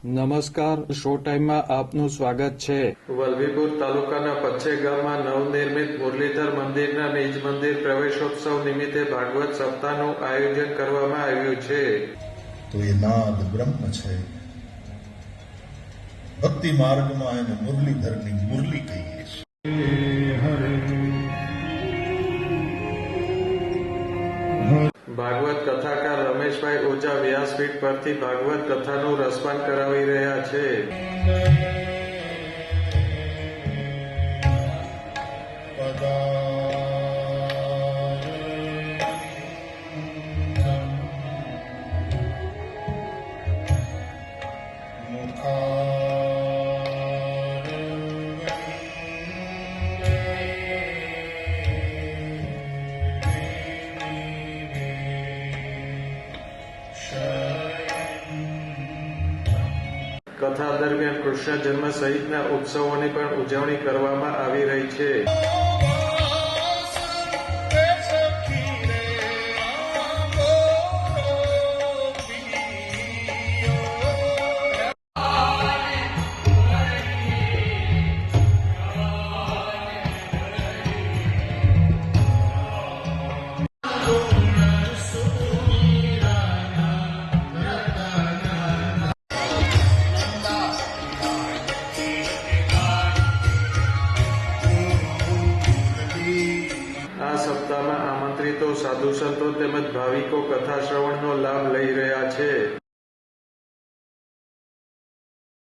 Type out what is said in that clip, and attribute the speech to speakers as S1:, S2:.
S1: નમસ્કાર, શો ટાઈમમાં આપનું સ્વાગત છે।
S2: વલભીપુર તાલુકાના પચ્છે ગામમાં નવનિર્મિત મુરલીધર મંદિરના નિજ મંદિર પ્રવેશોત્સવ નિમિત્તે ભાગવત સપ્તાહનું આયોજન કરવામાં આવ્યું છે।
S3: તો એ નાદ બ્રહ્મ છે। ભક્તિ માર્ગમાં એને મુરલીધરની મુરલી કહીએ છીએ।
S2: ભાગવત કથાકાર રમેશભાઈ ઓઝા વ્યાસપીઠ પરથી ભાગવત કથાનું રસપાન કરાવી રહ્યા છે। કથા દરમિયાન કૃષ્ણ જન્મ સહિતના ઉત્સવોની પણ ઉજવણી કરવામાં આવી રહી છે। આ સપ્તાહમાં આમંત્રિતો સાધુ સંતો તેમજ ભાવિકો કથા શ્રવણનો લાભ લઈ રહ્યા છે।